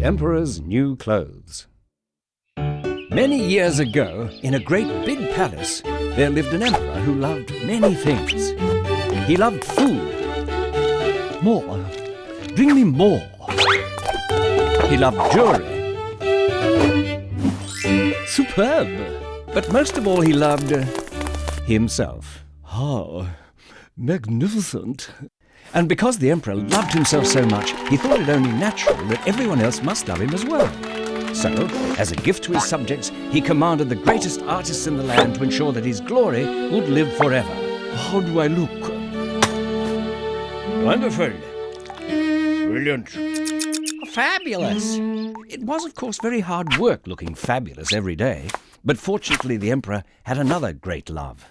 Emperor's New Clothes. Many years ago, in a great big palace, there lived an emperor who loved many things. He loved food. More. Bring me more. He loved jewelry. Superb. But most of all, he loved himself. How magnificent. And because the emperor loved himself so much, he thought it only natural that everyone else must love him as well. So, as a gift to his subjects, he commanded the greatest artists in the land to ensure that his glory would live forever. How do I look? Wonderful. Brilliant. Fabulous. It was, of course, very hard work looking fabulous every day, but fortunately the emperor had another great love.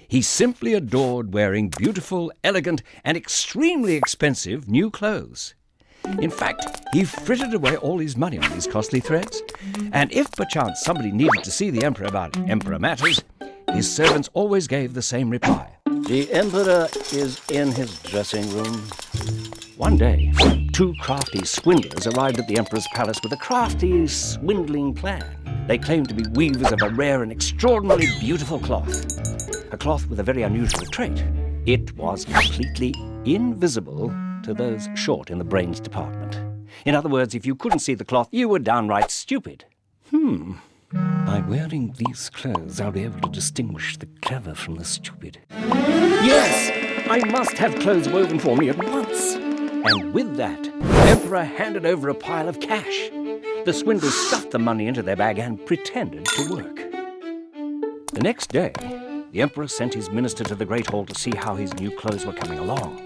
He simply adored wearing beautiful, elegant, and extremely expensive new clothes. In fact, he frittered away all his money on these costly threads, and if perchance somebody needed to see the emperor about emperor matters, his servants always gave the same reply. The emperor is in his dressing room. One day, two crafty swindlers arrived at the emperor's palace with a crafty, swindling plan. They claimed to be weavers of a rare and extraordinarily beautiful cloth. A cloth with a very unusual trait. It was completely invisible to those short in the brains department. In other words, if you couldn't see the cloth, you were downright stupid. By wearing these clothes, I'll be able to distinguish the clever from the stupid. Yes! I must have clothes woven for me at once. And with that, the emperor handed over a pile of cash. The swindlers stuffed the money into their bag and pretended to work. The next day, the emperor sent his minister to the great hall to see how his new clothes were coming along.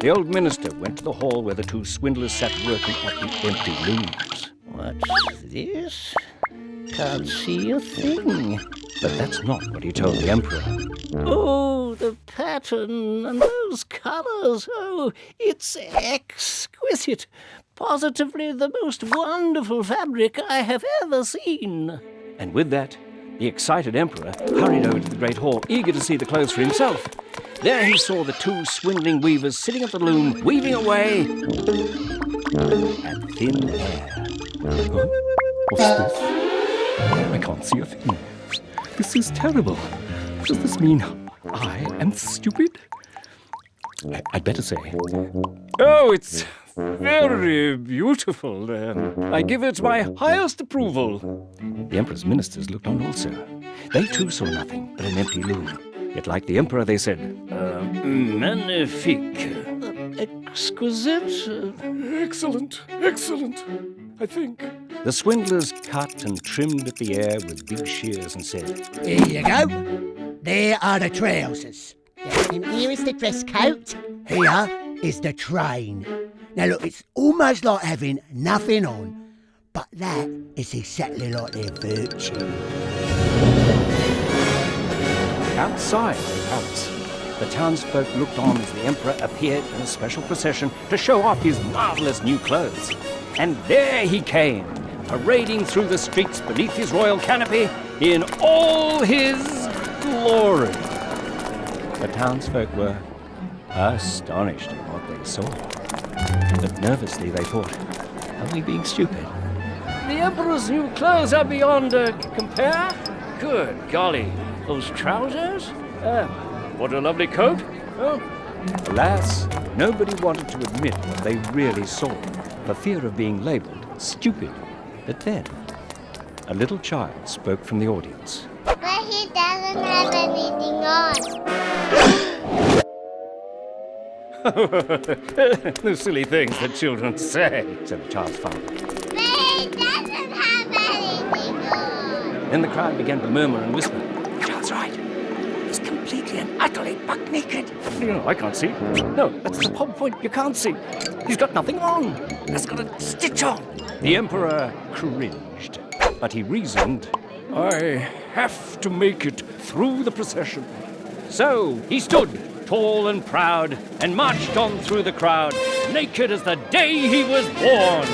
The old minister went to the hall where the two swindlers sat working at the empty looms. What's this? Can't see a thing. But that's not what he told the emperor. Oh, the pattern and those colours. Oh, it's exquisite. Positively the most wonderful fabric I have ever seen. And with that, the excited emperor hurried over to the great hall, eager to see the clothes for himself. There he saw the two swindling weavers sitting at the loom, weaving away at thin air. What's this? I can't see a thing. This is terrible. Does this mean I am stupid? I'd better say. Oh, it's very beautiful. I give it my highest approval. The emperor's ministers looked on also. They too saw nothing but an empty loom. Yet like the emperor, they said, magnifique. Exquisite. Excellent, excellent, I think. The swindlers cut and trimmed at the air with big shears and said, Here you go. There are the trousers. And here is the dress coat. Here is the train. Now look, it's almost like having nothing on, but that is exactly like their virtue. Outside the palace, the townsfolk looked on as the emperor appeared in a special procession to show off his marvellous new clothes. And there he came, parading through the streets beneath his royal canopy in all his glory. The townsfolk were astonished at what they saw. But nervously they thought, are we being stupid? The emperor's new clothes are beyond compare. Good golly, those trousers? What a lovely coat. Oh. Alas, nobody wanted to admit what they really saw, for fear of being labelled stupid. But then, a little child spoke from the audience. But he doesn't have anything on. The silly things that children say, said the child's father. But he doesn't have anything on. Then the crowd began to murmur and whisper. The child's right. He's completely and utterly buck naked. No, I can't see. No, that's the whole point. You can't see. He's got nothing on. He's got a stitch on. The emperor cringed, but he reasoned, I have to make it through the procession. So he stood, tall and proud, and marched on through the crowd, naked as the day he was born.